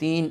3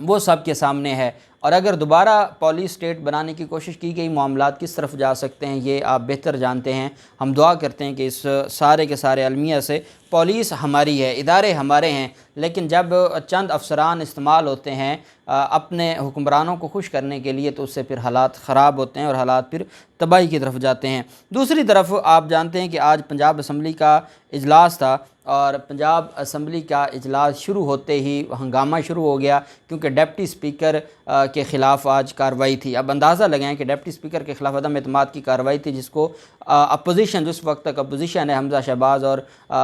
وہ سب کے سامنے ہے، اور اگر دوبارہ پولیس اسٹیٹ بنانے کی کوشش کی گئی، معاملات کس طرف جا سکتے ہیں یہ آپ بہتر جانتے ہیں۔ ہم دعا کرتے ہیں کہ اس سارے کے سارے المیہ سے، پولیس ہماری ہے، ادارے ہمارے ہیں، لیکن جب چند افسران استعمال ہوتے ہیں اپنے حکمرانوں کو خوش کرنے کے لیے تو اس سے پھر حالات خراب ہوتے ہیں اور حالات پھر تباہی کی طرف جاتے ہیں۔ دوسری طرف آپ جانتے ہیں کہ آج پنجاب اسمبلی کا اجلاس تھا، اور پنجاب اسمبلی کا اجلاس شروع ہوتے ہی ہنگامہ شروع ہو گیا، کیونکہ ڈپٹی اسپیکر کے خلاف آج کارروائی تھی۔ اب اندازہ لگائیں کہ ڈپٹی اسپیکر کے خلاف عدم اعتماد کی کارروائی تھی، جس کو اپوزیشن، جس وقت تک اپوزیشن ہے، حمزہ شہباز اور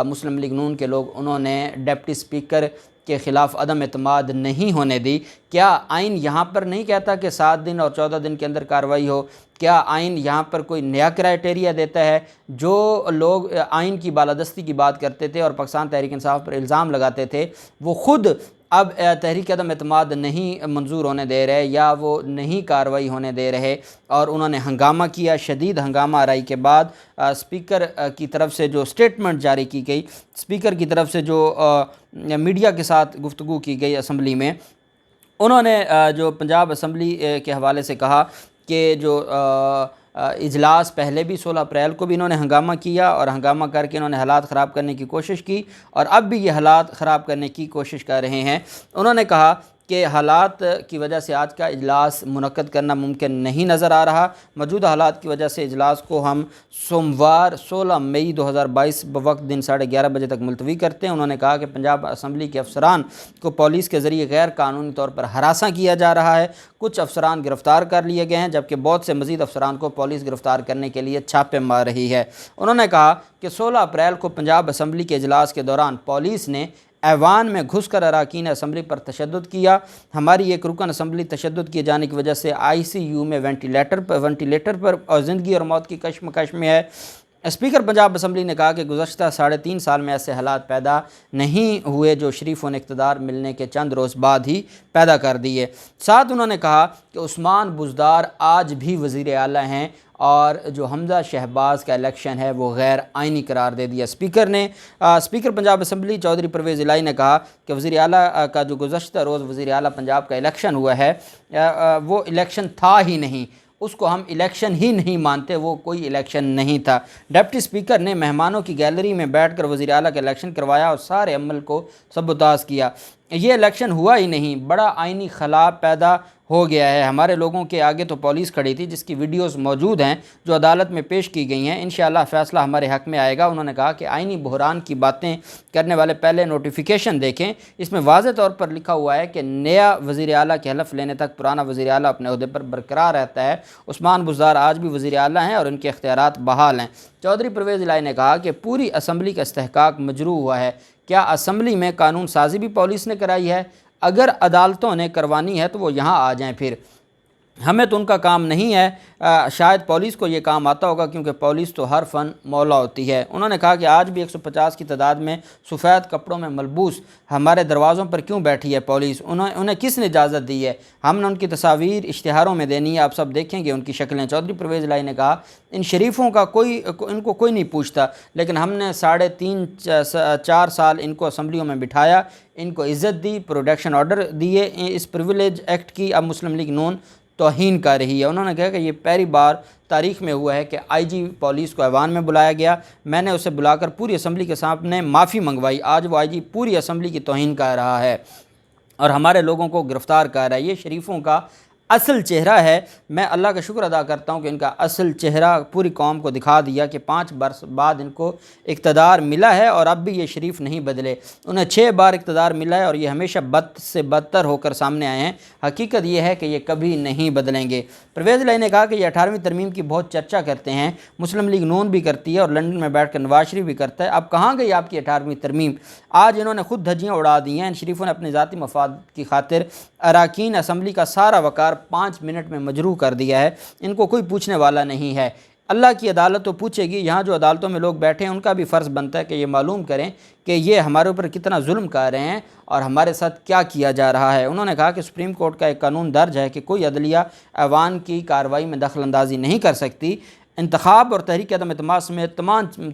مسلم لیگ نون کے لوگ، انہوں نے ڈپٹی اسپیکر کے خلاف عدم اعتماد نہیں ہونے دی۔ کیا آئین یہاں پر نہیں کہتا کہ 7 دن اور 14 دن کے اندر کارروائی ہو؟ کیا آئین یہاں پر کوئی نیا کرائٹیریا دیتا ہے؟ جو لوگ آئین کی بالادستی کی بات کرتے تھے اور پاکستان تحریک انصاف پر الزام لگاتے تھے، وہ خود اب تحریک عدم اعتماد نہیں منظور ہونے دے رہے، یا وہ نہیں کارروائی ہونے دے رہے، اور انہوں نے ہنگامہ کیا۔ شدید ہنگامہ آرائی کے بعد اسپیکر کی طرف سے جو سٹیٹمنٹ جاری کی گئی، اسپیکر کی طرف سے جو میڈیا کے ساتھ گفتگو کی گئی اسمبلی میں، انہوں نے جو پنجاب اسمبلی کے حوالے سے کہا کہ جو اجلاس پہلے بھی 16 اپریل کو بھی انہوں نے ہنگامہ کیا، اور ہنگامہ کر کے انہوں نے حالات خراب کرنے کی کوشش کی، اور اب بھی یہ حالات خراب کرنے کی کوشش کر رہے ہیں۔ انہوں نے کہا کہ حالات کی وجہ سے آج کا اجلاس منعقد کرنا ممکن نہیں نظر آ رہا۔ موجودہ حالات کی وجہ سے اجلاس کو ہم سوموار 16 مئی 2022 بوقت دن 11:30 بجے تک ملتوی کرتے ہیں۔ انہوں نے کہا کہ پنجاب اسمبلی کے افسران کو پولیس کے ذریعے غیر قانونی طور پر ہراساں کیا جا رہا ہے۔ کچھ افسران گرفتار کر لیے گئے ہیں، جبکہ بہت سے مزید افسران کو پولیس گرفتار کرنے کے لیے چھاپے مار رہی ہے۔ انہوں نے کہا کہ 16 اپریل کو پنجاب اسمبلی کے اجلاس کے دوران پولیس نے ایوان میں گھس کر اراکین اسمبلی پر تشدد کیا۔ ہماری ایک رکن اسمبلی تشدد کیے جانے کی وجہ سے ICU میں وینٹیلیٹر پر اور زندگی اور موت کی کشمکش میں ہے۔ اسپیکر پنجاب اسمبلی نے کہا کہ گزشتہ 3.5 سال میں ایسے حالات پیدا نہیں ہوئے جو شریفوں نے اقتدار ملنے کے چند روز بعد ہی پیدا کر دیے۔ ساتھ انہوں نے کہا کہ عثمان بزدار آج بھی وزیر اعلیٰ ہیں، اور جو حمزہ شہباز کا الیکشن ہے وہ غیر آئینی قرار دے دیا اسپیکر پنجاب اسمبلی چودھری پرویز الہی نے کہا کہ وزیر اعلیٰ کا جو گزشتہ روز وزیر اعلیٰ پنجاب کا الیکشن ہوا ہے وہ الیکشن تھا ہی نہیں، اس کو ہم الیکشن ہی نہیں مانتے، وہ کوئی الیکشن نہیں تھا۔ ڈپٹی اسپیکر نے مہمانوں کی گیلری میں بیٹھ کر وزیر اعلیٰ کا الیکشن کروایا اور سارے عمل کو سبوتاژ کیا۔ یہ الیکشن ہوا ہی نہیں، بڑا آئینی خلا پیدا ہو گیا ہے۔ ہمارے لوگوں کے آگے تو پولیس کھڑی تھی، جس کی ویڈیوز موجود ہیں جو عدالت میں پیش کی گئی ہیں۔ انشاءاللہ فیصلہ ہمارے حق میں آئے گا۔ انہوں نے کہا کہ آئینی بحران کی باتیں کرنے والے پہلے نوٹیفیکیشن دیکھیں، اس میں واضح طور پر لکھا ہوا ہے کہ نیا وزیر اعلیٰ کے حلف لینے تک پرانا وزیر اعلیٰ اپنے عہدے پر برقرار رہتا ہے۔ عثمان بزدار آج بھی وزیر اعلیٰ ہیں اور ان کے اختیارات بحال ہیں۔ چودھری پرویز الہی نے کہا کہ پوری اسمبلی کا استحقاق مجروح ہوا ہے۔ کیا اسمبلی میں قانون سازی بھی پولیس نے کرائی ہے؟ اگر عدالتوں نے کروانی ہے تو وہ یہاں آ جائیں، پھر ہمیں تو ان کا کام نہیں ہے۔ شاید پولیس کو یہ کام آتا ہوگا، کیونکہ پولیس تو ہر فن مولا ہوتی ہے۔ انہوں نے کہا کہ آج بھی 150 کی تعداد میں سفید کپڑوں میں ملبوس ہمارے دروازوں پر کیوں بیٹھی ہے پولیس؟ انہیں کس نے اجازت دی ہے؟ ہم نے ان کی تصاویر اشتہاروں میں دینی ہے، آپ سب دیکھیں گے ان کی شکلیں۔ چودھری پرویز الہی نے کہا ان شریفوں کا ان کو کوئی نہیں پوچھتا، لیکن ہم نے 3.5-4 سال ان کو اسمبلیوں میں بٹھایا، ان کو عزت دی، پروٹیکشن آرڈر دیے۔ اس پریویلیج ایکٹ کی اب مسلم لیگ نون توہین کر رہی ہے۔ انہوں نے کہا کہ یہ پہلی بار تاریخ میں ہوا ہے کہ IG پولیس کو ایوان میں بلایا گیا، میں نے اسے بلا کر پوری اسمبلی کے سامنے معافی منگوائی، آج وہ IG پوری اسمبلی کی توہین کر رہا ہے اور ہمارے لوگوں کو گرفتار کر رہا ہے۔ یہ شریفوں کا اصل چہرہ ہے۔ میں اللہ کا شکر ادا کرتا ہوں کہ ان کا اصل چہرہ پوری قوم کو دکھا دیا کہ 5 برس بعد ان کو اقتدار ملا ہے، اور اب بھی یہ شریف نہیں بدلے۔ انہیں 6 بار اقتدار ملا ہے اور یہ ہمیشہ بد سے بدتر ہو کر سامنے آئے ہیں۔ حقیقت یہ ہے کہ یہ کبھی نہیں بدلیں گے۔ پرویز الہی نے کہا کہ یہ 18ویں ترمیم کی بہت چرچا کرتے ہیں، مسلم لیگ نون بھی کرتی ہے اور لندن میں بیٹھ کر نواز شریف بھی کرتا ہے۔ اب کہاں گئی آپ کی 18ویں ترمیم؟ آج انہوں نے خود دھجیاں اڑا دی ہیں۔ ان شریفوں نے اپنے ذاتی مفاد کی خاطر اراکین اسمبلی کا سارا وقار 5 منٹ میں مجروح کر دیا ہے۔ ان کو کوئی پوچھنے والا نہیں ہے۔ اللہ کی عدالت تو پوچھے گی۔ یہاں جو عدالتوں میں لوگ بیٹھے ہیں ان کا بھی فرض بنتا ہے کہ یہ معلوم کریں کہ یہ ہمارے اوپر کتنا ظلم کر رہے ہیں اور ہمارے ساتھ کیا کیا جا رہا ہے۔ انہوں نے کہا کہ سپریم کورٹ کا ایک قانون درج ہے کہ کوئی عدلیہ ایوان کی کارروائی میں دخل اندازی نہیں کر سکتی۔ انتخاب اور تحریک عدم اعتماد سمیت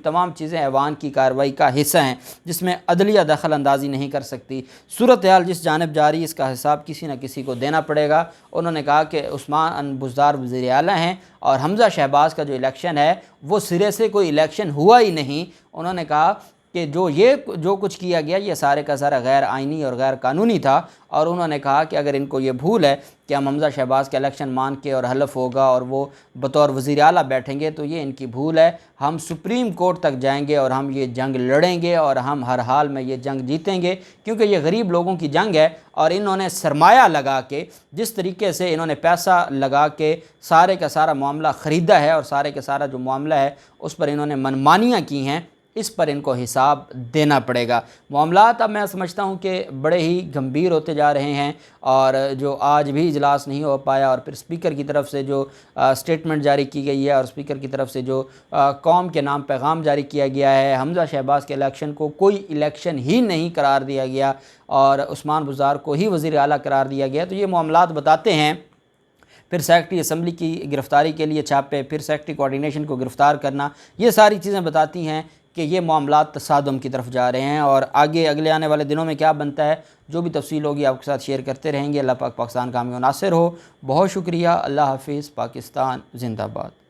تمام چیزیں ایوان کی کارروائی کا حصہ ہیں جس میں عدلیہ دخل اندازی نہیں کر سکتی۔ صورتحال جس جانب جاری اس کا حساب کسی نہ کسی کو دینا پڑے گا۔ انہوں نے کہا کہ عثمان بزدار وزیر اعلیٰ ہیں اور حمزہ شہباز کا جو الیکشن ہے وہ سرے سے کوئی الیکشن ہوا ہی نہیں۔ انہوں نے کہا کہ جو کچھ کیا گیا یہ سارے کا سارا غیر آئینی اور غیر قانونی تھا، اور انہوں نے کہا کہ اگر ان کو یہ بھول ہے کہ ہم حمزہ شہباز کا الیکشن مان کے اور حلف ہوگا اور وہ بطور وزیر اعلیٰ بیٹھیں گے تو یہ ان کی بھول ہے۔ ہم سپریم کورٹ تک جائیں گے اور ہم یہ جنگ لڑیں گے اور ہم ہر حال میں یہ جنگ جیتیں گے، کیونکہ یہ غریب لوگوں کی جنگ ہے اور انہوں نے سرمایہ لگا کے، جس طریقے سے انہوں نے پیسہ لگا کے سارے کا سارا معاملہ خریدا ہے اور سارے کا سارا جو معاملہ ہے اس پر انہوں نے منمانیاں کی ہیں، اس پر ان کو حساب دینا پڑے گا۔ معاملات اب میں سمجھتا ہوں کہ بڑے ہی گمبھیر ہوتے جا رہے ہیں، اور جو آج بھی اجلاس نہیں ہو پایا اور پھر اسپیکر کی طرف سے جو سٹیٹمنٹ جاری کی گئی ہے اور اسپیکر کی طرف سے جو قوم کے نام پیغام جاری کیا گیا ہے، حمزہ شہباز کے الیکشن کو کوئی الیکشن ہی نہیں قرار دیا گیا اور عثمان بزدار کو ہی وزیر اعلیٰ قرار دیا گیا، تو یہ معاملات بتاتے ہیں۔ پھر سیکرٹری اسمبلی کی گرفتاری کے لیے چھاپے، پھر سیکرٹری کوارڈینیشن کو گرفتار کرنا، یہ ساری چیزیں بتاتی ہیں کہ یہ معاملات تصادم کی طرف جا رہے ہیں، اور آگے اگلے آنے والے دنوں میں کیا بنتا ہے جو بھی تفصیل ہوگی آپ کے ساتھ شیئر کرتے رہیں گے۔ اللہ پاک پاکستان کا حامی و ناصر ہو۔ بہت شکریہ۔ اللہ حافظ۔ پاکستان زندہ باد۔